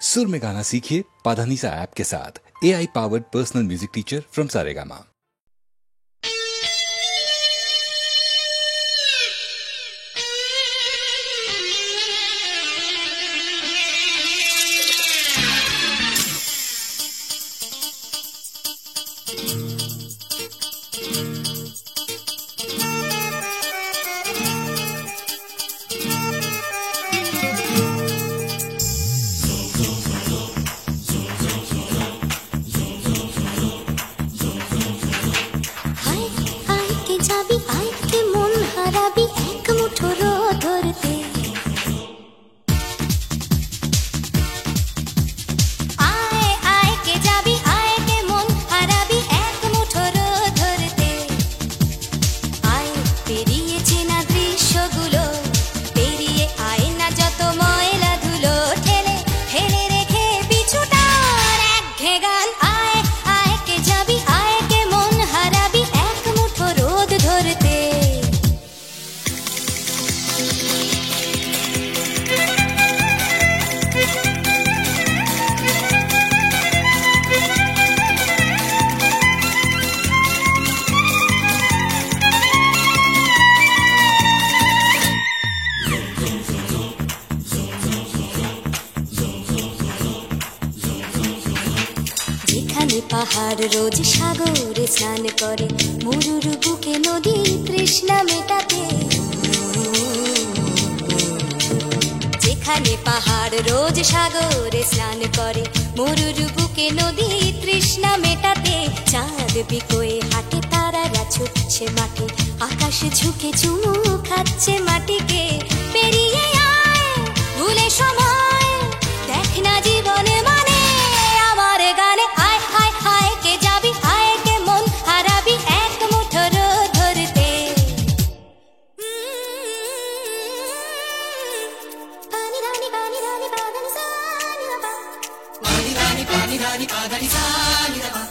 सुर में गाना सीखिए पाधानीसा ऐप के साथ। AI powered personal music teacher from Saregama. পাহাড় রোজ সাগরে স্নান করে, মরুর বুকে নদী তৃষ্ণা মেটাতে। যেখানে পাহাড় রোজ সাগরে স্নান করে, মরুর বুকে নদী তৃষ্ণা মেটাতে। চাঁদ বিকোয়ে হাটে, তারারা ছুটছে মাঠে, আকাশ ঝুঁকে চুমু খাচ্ছে মাটিকে। পেরিয়ে আয় ভুলে সময়, দেখ না জীবনে মানে আমার গানে। আয় আয় আয় কে যাবি, আয় কে মন হারাবি এক মুঠো রোদ ধরতে। পানি রানি পানি রানি পানি সানি রাবা, পানি রানি পানি রানি পানি সানি রাবা,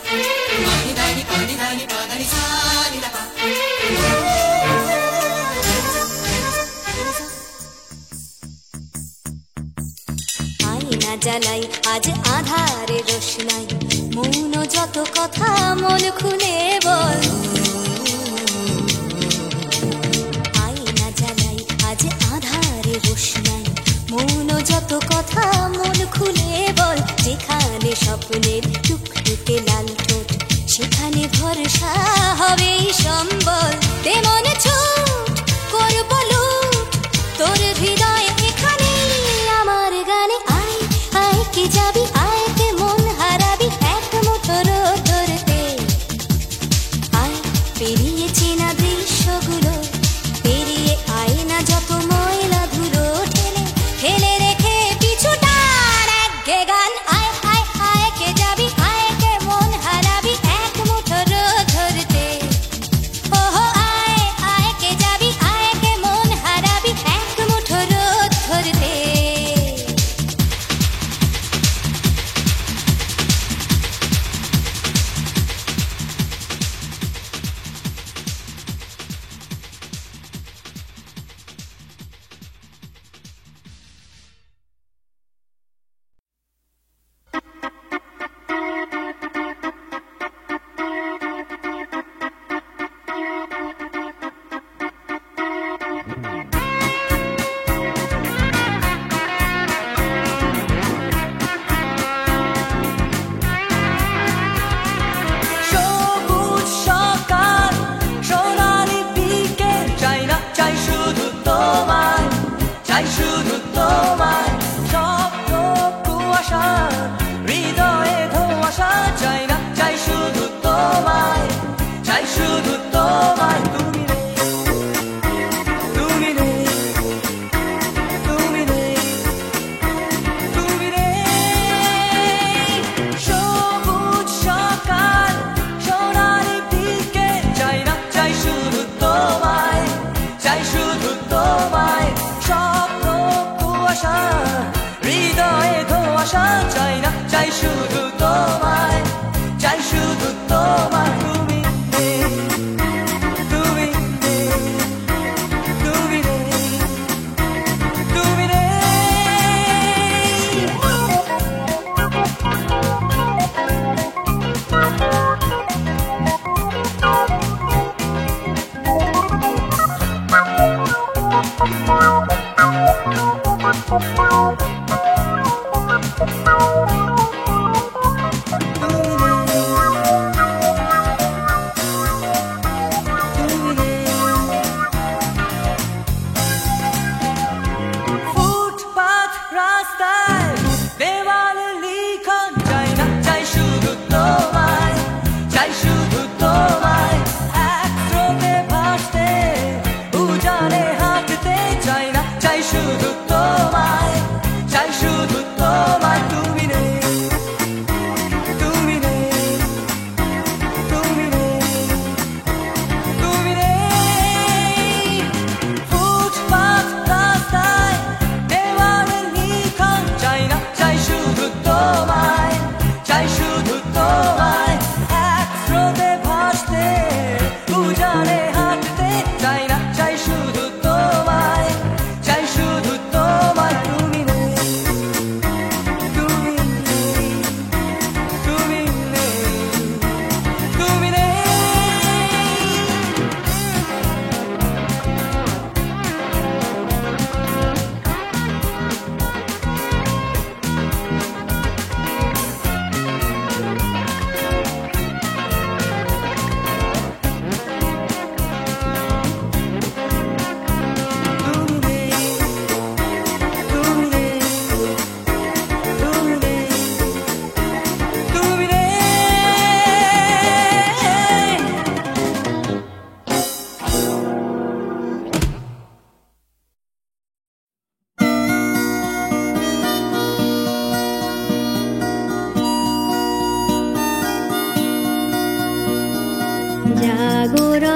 পানি রানি পানি রানি পানি সানি রাবা। আয়না জ্বালাই আজ আধারে রোশনাই, মৌন যত কথা মন খুলে বল। আয়না জ্বালাই আজ আধারে রোশনাই, মৌন যত কথা মন খুলে বল। যেখানে স্বপ্নের টুকটুকে লাল ঠোঁট, সেখানে ভরসা হবে সম্বল। তেমন ছুট করব লুট তোর হৃদয় এখানে আমার গানে। আয় আয় কে যাবি, আয় কে মন হারাবি এক মুঠো রোদ ধরতে। আয় পেরিয়ে চেনা দৃশ্যগুলো, পেরিয়ে আয় না যত ময়লা ধুলো। ঠেলে ঠেলে রেখে পিছুটার এক গে গান। আয় আয় আয় কে যাবি,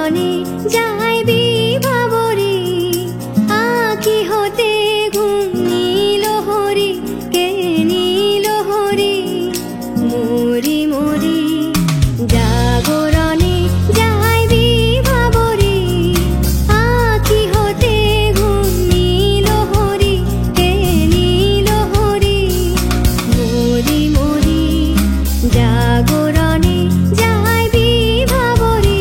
জাগরণে যাই বিভাবরী, আঁকি হতে ঘুম নীল হরি, কে নীল হরি মরি মরি। জাগরণে যাই বিভাবরী, আঁকি হতে ঘুম নীল হরি, কে নীল হরি মরি মরি। জাগরণে যাই বিভাবরী।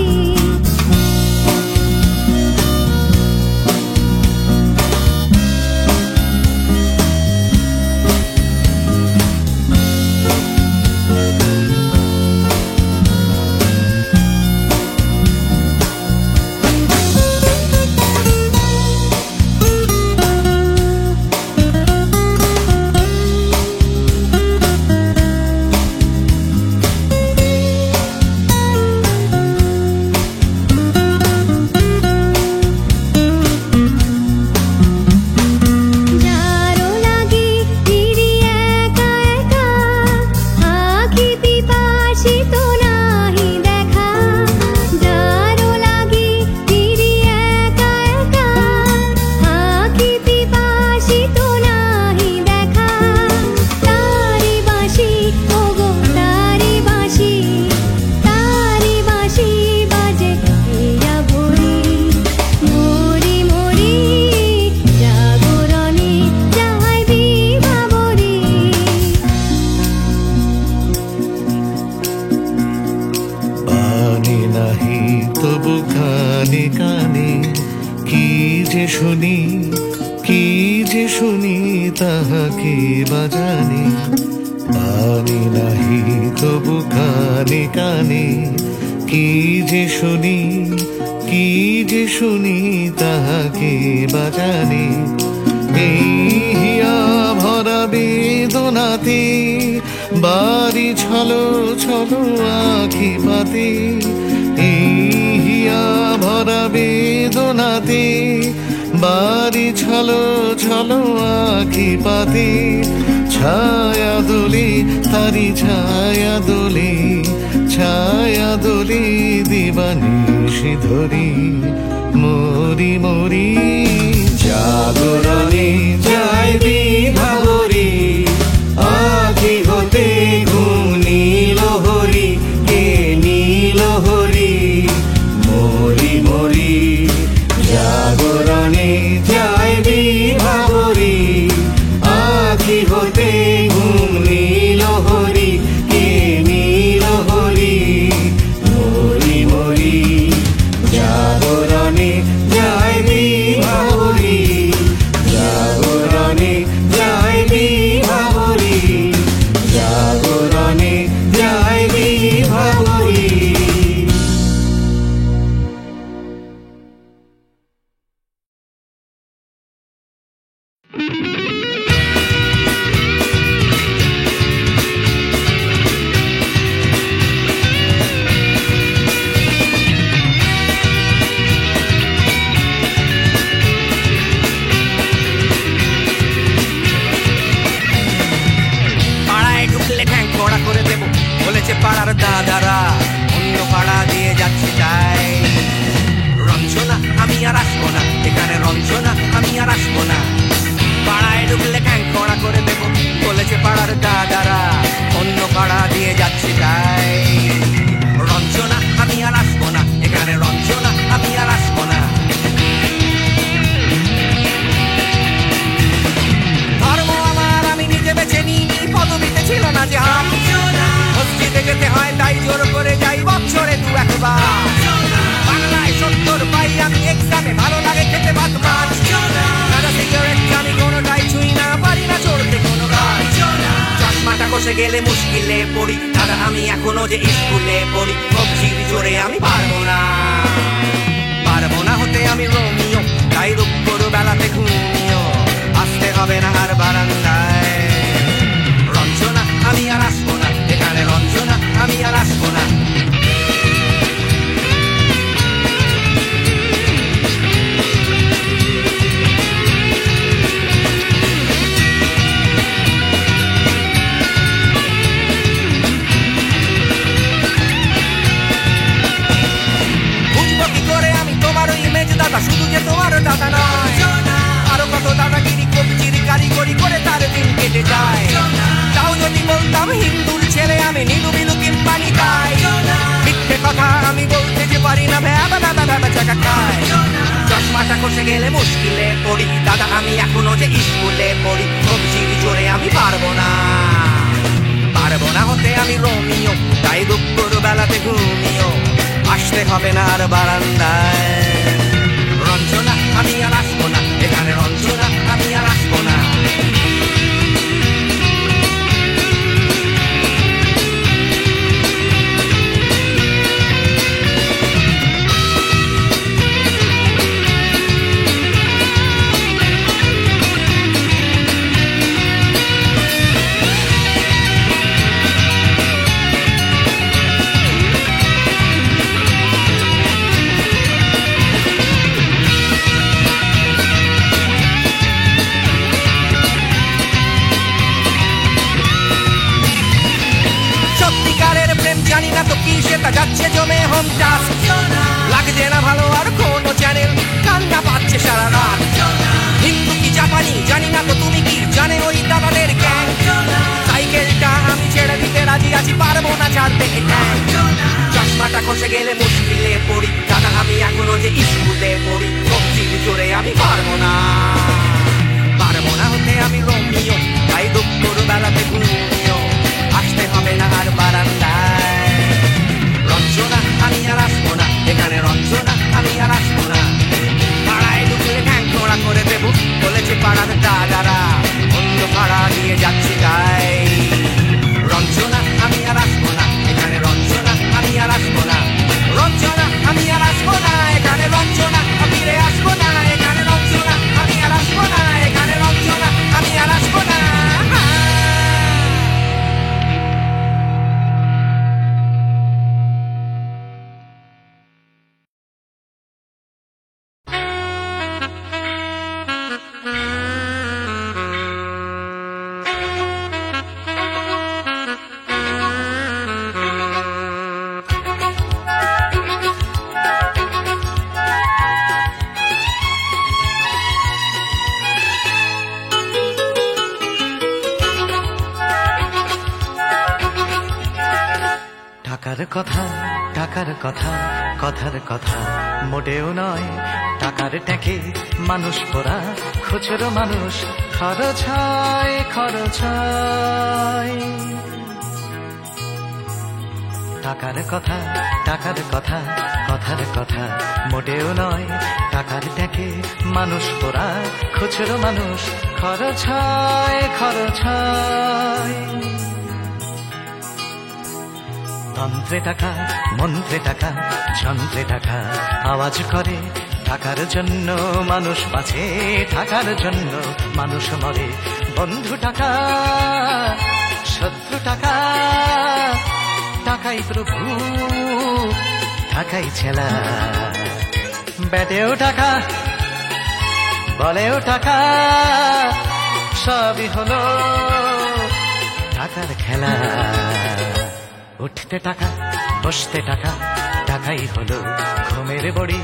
যারো লাগি ফিরি একা একা, আঁখি পিপাসিত নাহি দেখা। যারো লাগি ফিরি একা একা, আঁখি পিপাসিত নাহি দেখা। তারি বাঁশি ওগো তারি বাঁশি, তারি বাঁশি বাজে হিয়া ভরি মরি মরি। জাগরণে যাই বিভাবরী। পানি নাহি তবু কানে কানে, কি যে শুনি কি যে শুনি তাহাকে বাজানে। পানি নাহি তবু কানে কানে, কি যে শুনি কি যে শুনি তাহাকে বাজানে। এই হিয়া ভরা বেদনাতে বাড়ি ছলো ছলো আঁখি পাতে। এই হিয়া ভরা বেদনাতে বাড়ি ছলো ছলো আঁখি পাতে। ছায়া দোলে তারি ছায়া দোলে, ছায়া দোলে দিবানিশি ধরি মরি মরি। জাগরণে যাই বিভাবরী, আঁখি হতে ঘুম নীল হরি, কে নীল হরি মরি মরি। জাগরণে যাই বিভাবরী, আঁখি হতে ঘুম নীল হরি, কে নীল হরি মরি মরি। জাগরণে যাই বিভাবরী, জাগরণে যাই বিভাবরী, জাগরণে যাই বিভাবরী। পাড়ায় ঢুকলে ঠ্যাং কড়া করে দেব বলেছে পাড়ার দাদারা, অন্য পাড়া দিয়ে যাচ্ছি তাই। রঞ্জনা আমি আর আসবো না, এখানে রঞ্জনা আমি আর আসবো না। পাড়ায় ঢুকলে ঠ্যাং কড়া করে দেব বলেছে পাড়ার দাদারা, অন্য পাড়া দিয়ে যাচ্ছি তাই। রঞ্জনা আমি আর আসবো না, এখানে রঞ্জনা আমি আর আসবো না। ধর্ম আমার আমি নিজে বেছে নিই, পদবিতে ছিল না যে হাত। মসজিদে যেতে হয় তাই জোর করে যাই বছরে দু একবার। বাংলায় 70 পাই আমি এক্সামে, ভালো লাগে খেতে ভাত মাছ। দাদা সিগারেট আমি কোনোটাই ছুঁই না, পারি না চড়তে কোনো গাছ। চশমাটা কষে গেলে মুশকিলে পড়ি, দাদা আমি এখনো যে স্কুলে পড়ি। কবজির জোরে আমি পারবো না, পারবো না হতে আমি রোমিও, তাই রূপপুর বেলাতে ঘুমিও। আসতে হবে না আর বারান্দায়। রঞ্জনা আমি আর আসবো না, এখানে রঞ্জনা আমি আর আসবো না। বুঝবো কি করে হলাম হিন্দুর ছেলে, আমি নীলু বিলু কিংবা নিতাই। মিথ্যে কথা আমি বলতে যে পারি না, ভ্যাবা ভ্যাবা ভ্যাবা চাকা খাই। চশমাটা কষে গেলে মুশকিলে পড়ি, দাদা আমি এখনো যে স্কুলে পড়ি। সবজির জোরে আমি পারবো না, পারবো না হতে আমি রোমিও, তাই দুপুর বেলাতে ঘুমিও আসতে হবে না আর বারান্দায়। রঞ্জনা আমি আর আসবো না এখানে, রঞ্জনা আমি আর আসবো না। জানি না তো কি সেটা যাচ্ছে জমে হোম টাস্ক, লাগছে না ভালো আর কোনো চ্যানেল, কান্না পাচ্ছে সারা রাত। হিন্দু কি জাপানি জানি না তো তুমি কি জানে ওই দাদাদের গ্যাং। সাইকেলটা আমি ছেড়ে দিতে রাজি আছি, পারবো না ছাড়তে এটা। চশমাটা খসে গেলে মুশকিলে পড়ি, দাদা আমি এখনো যে স্কুলে পড়ি। সবজির জোরে আমি পারবো না, পারবো না হতে আমি রোমিও, তাই দুপুর বেলাতে ঘুমিও আসতে হবে না আর বারান্দায়। রঞ্জনা আমি আর আসবো না এখানে, রঞ্জনা আমি আর আসবো না। পাড়ায় ঢুকলে ঠ্যাং খোঁড়া করে দেবো বলেছে পাড়ার দাদারা, অন্য পাড়া নিয়ে যাচ্ছি তাই। রঞ্জনা আমি আর আসবো না এখানে, রঞ্জনা আমি আর আসবো না। রঞ্জনা আমি আর আসবো না এখানে, রঞ্জনা ফিরে আসবো না এখানে, রঞ্জনা আমি আর আসবো না এখানে, রঞ্জনা আমি আর আসবো না। টাকার কথা কথার কথা মোটেও নয়, টাকার ট্যাঁকে মানুষ পড়া খুচরো মানুষ খরচ হয় খরচ হয়। টাকার কথা কথার কথা মোটেও নয়, টাকার ট্যাঁকে মানুষ পড়া খুচরো মানুষ খরচ হয় খরচ হয়। তন্ত্রে টাকা মন্ত্রে টাকা যন্ত্রে টাকা আওয়াজ করে, টাকার জন্য মানুষ বাঁচে, টাকার জন্য মানুষ মরে। বন্ধু টাকা শত্রু টাকা, টাকাই প্রভু টাকাই ছেলা। ব্যাটেও টাকা বলেও টাকা, সবই হলো টাকার খেলা। উঠতে টাকা বসতে টাকা, টাকাই হলো ঘুমের বড়ি।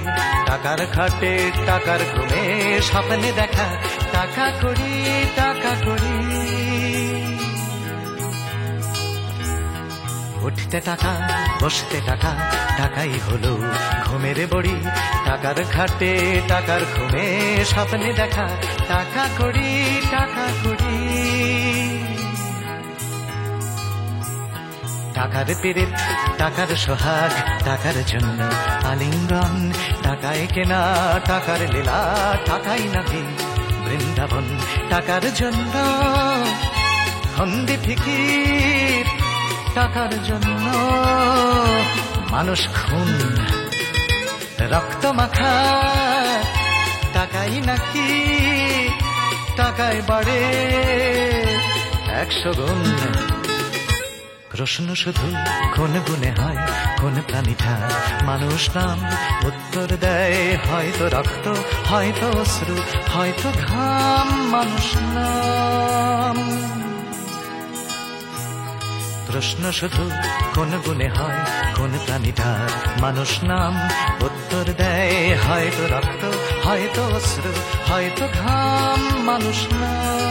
টাকার খাটে টাকার ঘুমে স্বপ্নে দেখা, টাকা করি টাকা করি। উঠতে টাকা বসতে টাকা, টাকাই হলো ঘুমের বড়ি। টাকার খাটে টাকার ঘুমে স্বপ্নে দেখা, টাকা করি টাকা করি। টাকার পীড়িত টাকার সোহাগ, টাকার জন্য আলিঙ্গন। টাকায় কেনা টাকার লীলা, টাকাই নাকি বৃন্দাবন। টাকার জন্য হন্দি ফিকির, টাকার জন্য মানুষ খুন রক্ত মাখা। টাকাই নাকি টাকায় বাড়ে 100 গুণ। প্রশ্ন শুধু কোন গুণে হয়, কোন প্রাণীটা মানুষ নাম? উত্তর দেয় হয়তো রক্ত, হয়তো অশ্রু, হয়তো ঘাম। মানুষ নাম প্রশ্ন শুধু কোন গুণে হয়, কোন প্রাণীটা মানুষ নাম? উত্তর দেয় হয়তো রক্ত, হয়তো অশ্রু, হয়তো ঘাম। মানুষ নাম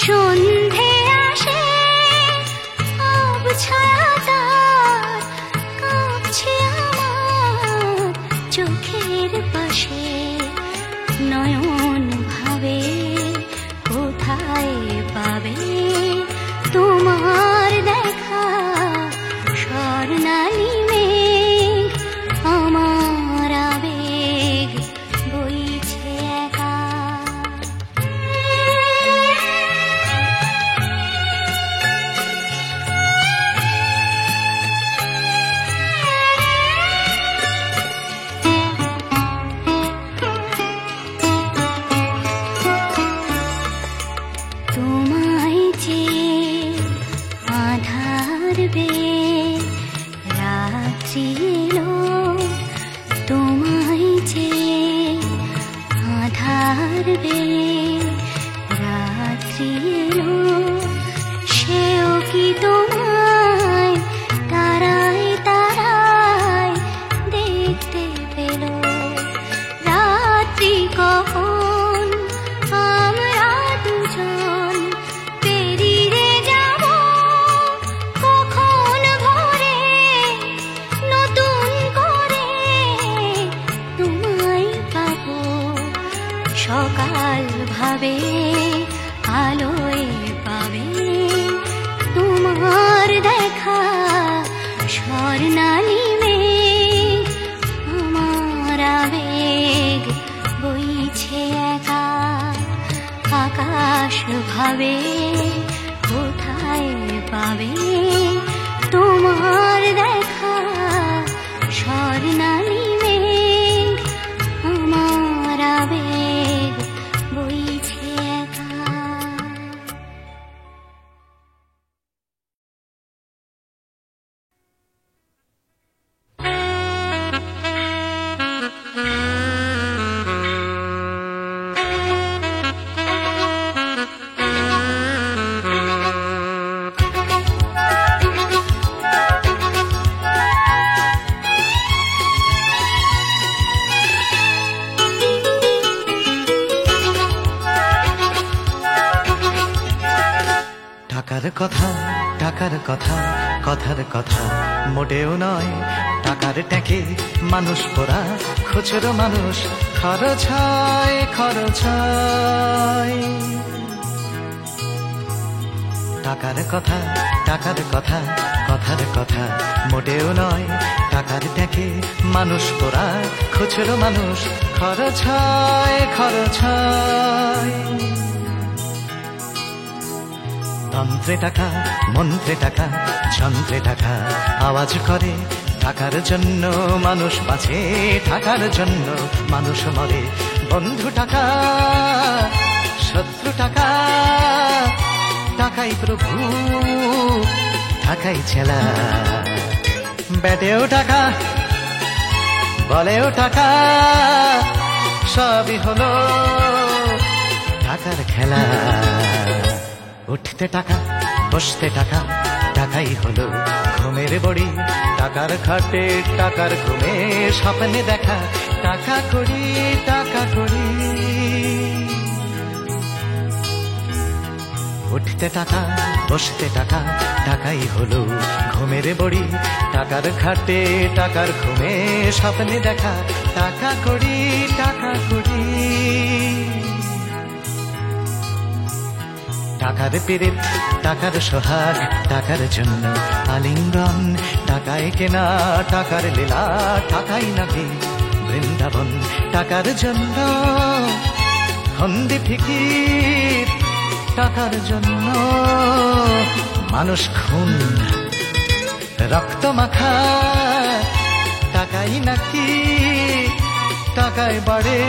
সন্ধে আসে আবছায়া তার কাঁপছে আমার চোখের পাশে নয়ন ভাবে কোথায় পাবে তোমার দেখা স্বর্ণালী মেঘ আমার আবেগ বইছে একা তোমায় যে আধার বে রাত্রি এলো তোমায় যে আধার বে রাত্রি এলো সেও কি তোমায় তারায় তারায় দেখতে পেল রাত্রি কখন আমরা দুজন পেরিয়ে যাব কখন ভোরে নতুন করে তোমায় পাবো সকাল ভাবে আলোয় পাবে তোমার দেখা স্বর্ণালী মেঘ আমার আবেগ বইছে একা আকাশ ভাবে কোথায় পাবে তোমার দেখা স্বর্ণালী মেঘ আমার আবেগ বইছে একা টাকার কথা টাকার কথা কথার কথা মোটেও নয় টাকার ট্যাঁকে মানুষ পোড়া খুচরো মানুষ খরচ হয় খরচ হয় টাকার কথা টাকার কথা কথার কথা মোটেও নয় টাকার ট্যাঁকে মানুষ পোড়া খুচরো মানুষ খরচ হয় খরচ হয় তন্ত্রে টাকা মন্ত্রে টাকা যন্ত্রে টাকা আওয়াজ করে টাকার জন্য মানুষ বাঁচে টাকার জন্য মানুষ মরে বন্ধু টাকা শত্রু টাকা টাকাই প্রভু টাকাই ছেলা ব্যাটেও টাকা বলেও টাকা সবই হলো টাকার খেলা উঠতে টাকা বসতে টাকা টাকাই হলো ঘুমের বড়ি টাকার খাটে টাকার ঘুমে স্বপ্নে দেখা টাকা করি টাকা করি উঠতে টাকা বসতে টাকা টাকাই হলো ঘুমের বড়ি টাকার খাটে টাকার ঘুমে স্বপ্নে দেখা টাকা করি টাকা করি টাকার পীড়িত টাকার সোহাগ টাকার জন্য আলিঙ্গন টাকায় কেনা টাকার লীলা টাকাই নাকি বৃন্দাবন টাকার জন্য হন্দি ফিকির টাকার জন্য মানুষ খুন রক্ত মাখা টাকাই নাকি টাকায় বাড়ে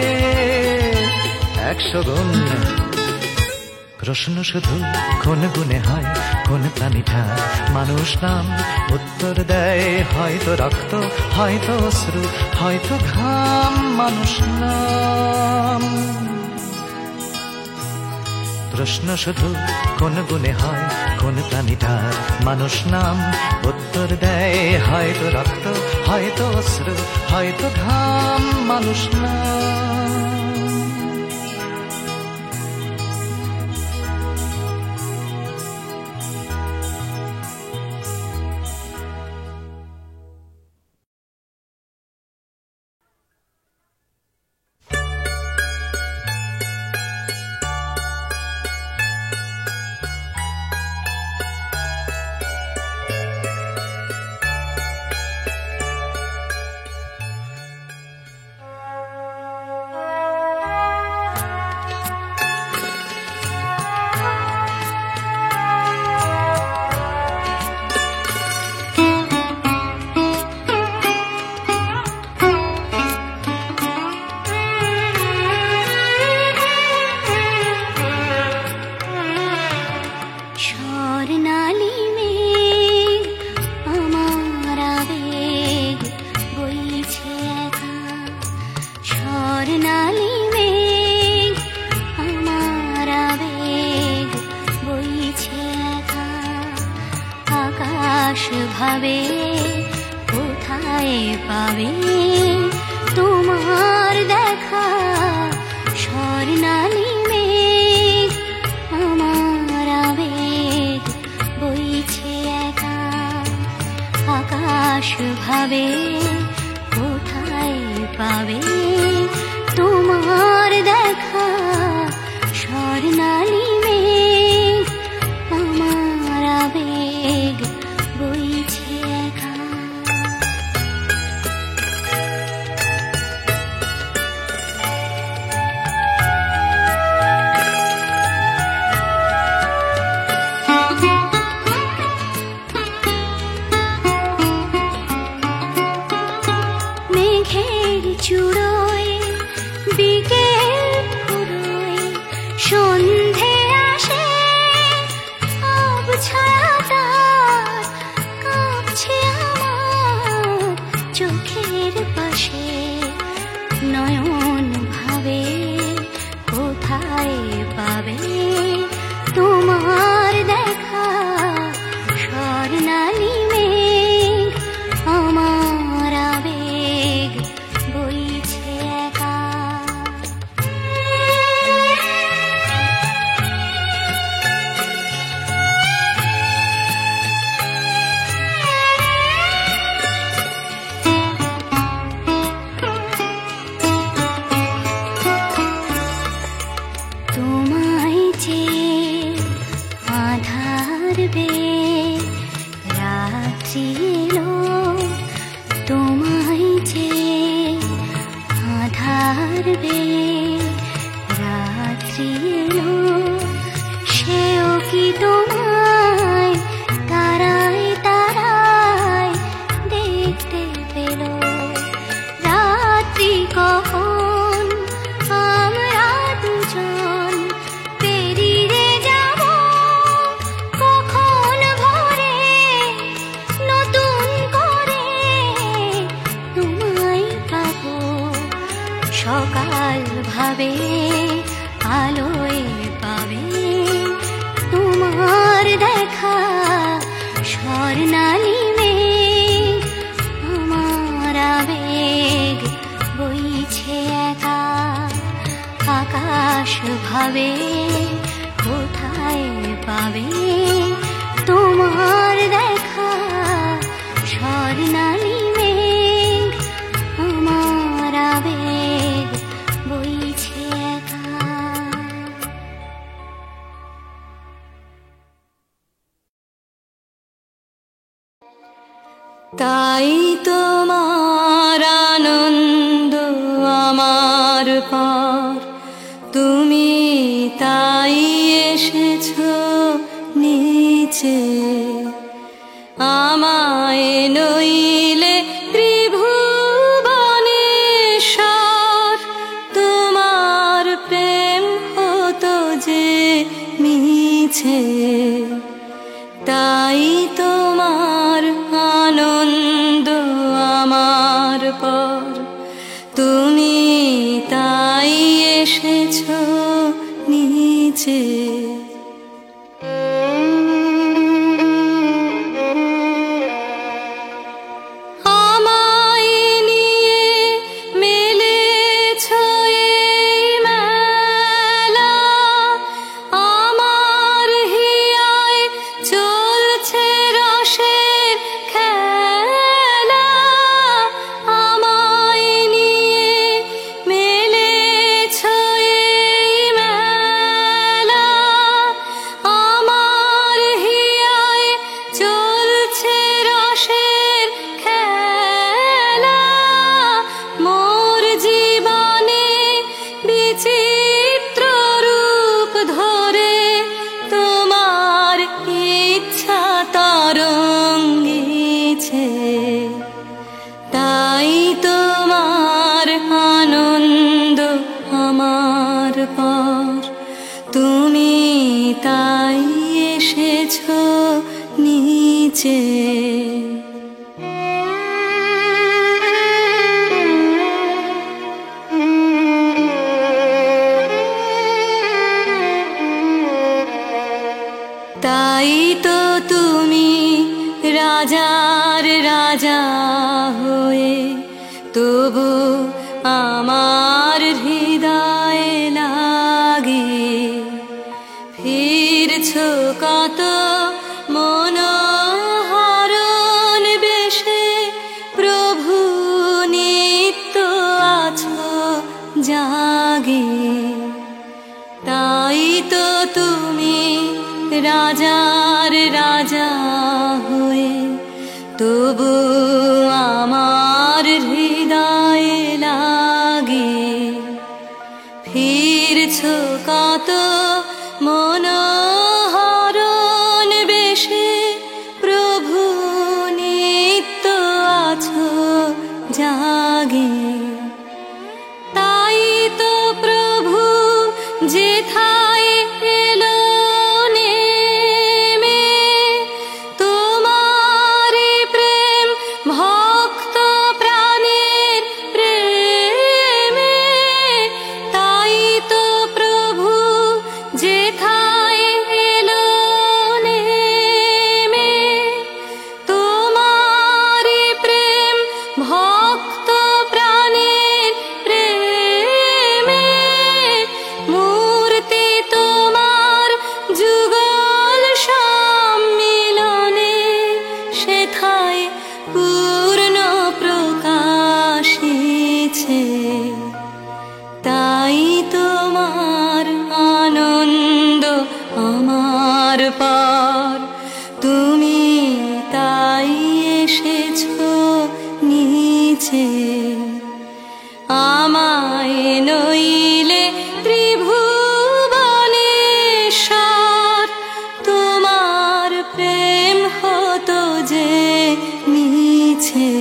100 গুণ প্রশ্ন শুধু কোন গুণে হয় কোন প্রাণীটা মানুষ নাম উত্তর দেয় হয়তো রক্ত হয়তো অশ্রু হয়তো ঘাম মানুষ নাম প্রশ্ন শুধু কোন গুণে হয় কোন প্রাণীটা মানুষ নাম উত্তর দেয় হয়তো রক্ত হয়তো অশ্রু হয়তো ঘাম মানুষ নাম ভাবে কোথায় পাবে তোমার দেখা স্বর্ণালী মেঘ আমার আবেগ বইছে একা আকাশ ভাবে কোথায় পাবে তোমার দেখা স্বর্ণালী মেঘ আমার আবেগ বইছে একা মেঘের চূড়োয় বিকেল ফুরোয় সন্ধে আসে আবছাতার কাঁপছে আমার চোখের পাশে নয়ন ভাবে কোথায় পাবে তোমার দেখা স্বর্ণালী মেঘ আমার আবেগ বইছে একা তোমায় যে আধার বে রাত্রি এলো তোমায় যে আধার বে রাত্রি এলো সেও কি তোমায় তারায় তারায় দেখতে পেল রাত্রি কখন আমরা দুজন পেরিয়ে যাব কখন ভোরে নতুন করে তোমায় পাবো সকাল ভাবে আলোয় পাবে তোমার দেখা স্বর্ণালী মেঘ আমার আবেগ বইছে একা আকাশ ভাবে কোথায় পাবে তোমার দেখা স্বর্ণালী মেঘ আমার আবেগ বইছে একা তাই তোমার আনন্দ আমার পর তুমি তাই এসেছো নিচে আমায় নইলে ত্রিভুবনেশ্বর তোমার প্রেম হতো যে মিছে তাই তোমার আনন্দ আমার পর তুমি তাই এসেছো নিচে আমায় নিয়ে মেলেছো এই মেলা আমার হিয়ায় চলছে রসের খেলা আমায় নিয়ে মেলেছো এই মেলা আমার হিয়ায় চলছে রসের খেলা মোর জীবনে বিচিত্র রূপ ধরে তোমার ইচ্ছা তরঙ্গিছে তাই তোমার আনন্দ আমার পর তুমি তাই এসেছো নিচে তাই তো তুমি রাজার রাজা হয়ে তবু আমার হৃদয়ে লাগে ফিরছো কত মনোহরণ বেশে প্রভু নিত্য আছো জাগে তাই তো তুমি রাজার রাজা হয়ে তবু আমার হৃদয়ে লাগে ফিরছো কত মনোহরণ বেশে প্রভু নিত্য আছো জাগে তাই তো প্রভু যেথায় এলো নেমে তোমারি প্রেম ভক্ত প্রাণের প্রেমে তাই তো প্রভু যেথায় এলো নেমে তোমারি প্রেম ভক্ত প্রাণের প্রেমে মূর্তি তোমার যুগল সম্মিলনে সেথায় পূর্ণ প্রকাশিছে তাই তোমার আনন্দ আমার পার তুমি তাই এসেছো নিচে আমায় নইলে ত্রিভুবনেশ্বর তোমার প্রেম হতো যে মিছে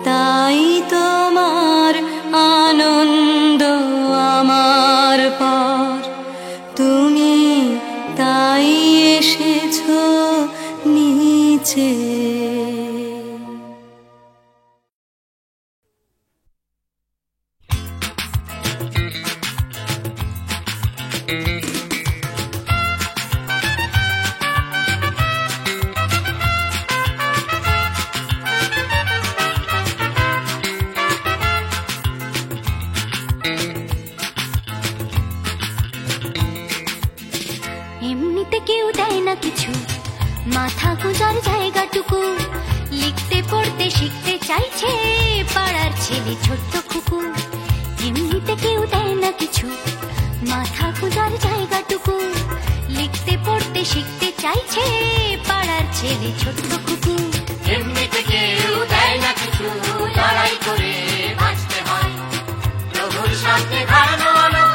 তাই তোমার আনন্দ আমার পার তুমি তাই এসেছো নিচে এমনিতে কেউ দেয় না কিছু মাথা গোজার জায়গাটুকু লিখতে পড়তে শিখতে চাইছে পাড়ার ছেলে ছোট্ট খুকু এমনিতে কেউ দেয় না কিছু মাথা গোজার জায়গাটুকু লিখতে পড়তে শিখতে চাইছে পাড়ার ছেলে ছোট্ট খুকু এমনিতে কেউ দেয় না কিছু লড়াই করে বাঁচতে হয় প্রভুর সামনে দাঁড়ানো আলো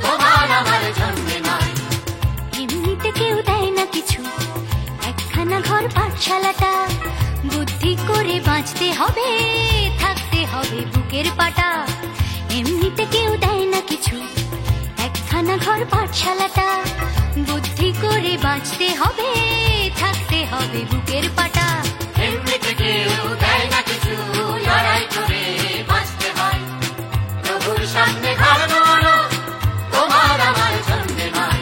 তোমার আমার জন্মে নয় এমনিতে কেউ দেয় না কিছু একখানা ঘর পাঠশালাটা বুদ্ধি করে বাঁচতে হবে থাকতে হবে বুকের পাটা এমনিতে কেউ দেয় না কিছু একখানা ঘর পাঠশালাটা বুদ্ধি করে বাঁচতে হবে থাকতে হবে বুকের পাটা এমনিতে কেউ দেয় না কিছু লড়াই করে বাঁচতে হয় প্রভুর সামনে দাঁড়ানো আলো তোমার আমার জন্মে নয়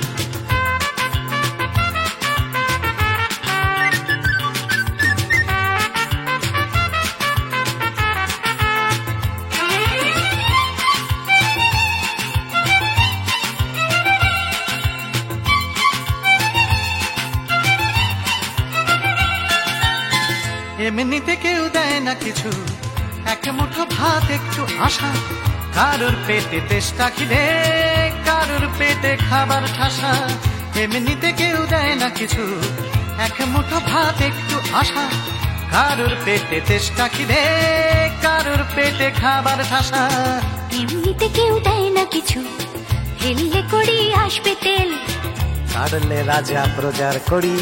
এমনিতে কেউ দেয় না কিছু এক মুঠো ভাত একটু আশা কারোর পেটে তেষ্টা খিদে কারোর পেটে খাবার ঠাসা এমনিতে কেউ দেয় না কিছু এক মুঠো ভাত একটু আশা কারোর পেটে তেষ্টা খিদে কারোর পেটে খাবার ঠাসা এমনিতে কেউ দেয় না কিছু ফেললে করি আসবে তেল কাটলে রাজা প্রজার করি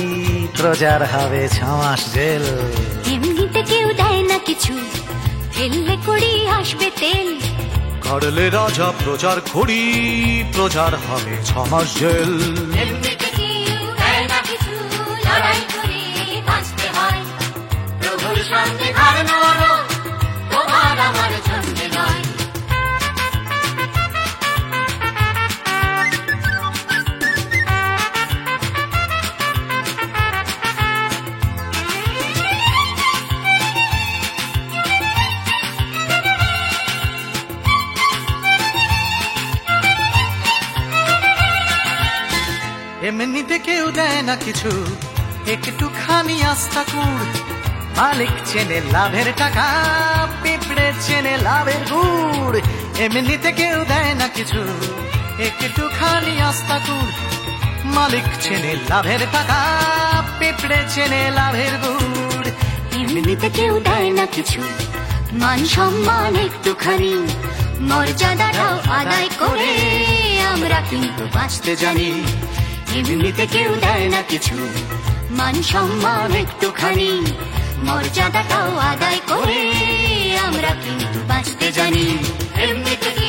প্রজার হবে 6 মাস জেল এমনিতে কেউ দেয় না কিছু ফেললে করি আসবে তেল কাটলে রাজা প্রজার করি প্রজার হবে 6 মাস জেল এমনিতে কেউ দেয় না কিছু লড়াই করে বাঁচতে হয় প্রভুর সামনে দাঁড়ানো আলো তোমার আমার জন্মে নয় এমনিতে কেউ দেয় না কিছু, একটুখানি আস্থা কুড়। মালিক চেনে লাভের টাকা, পিঁপড়ে চেনে লাভের গুড়। এমনিতে কেউ দেয় না কিছু, একটুখানি আস্থা কুড়। মালিক চেনে লাভের টাকা, পিঁপড়ে চেনে লাভের গুড়। এমনিতে কেউ দেয় না কিছু, মান সম্মান একটুখানি, মর্যাদাটাও আদায় করে আমরা কিন্তু বাঁচতে জানি। এমনিতে কেউ দেয় না কিছু, মান সম্মান একটুখানি, মর্যাদাটাও আদায় করে আমরা কিন্তু বাঁচতে জানি। এমনিতে কি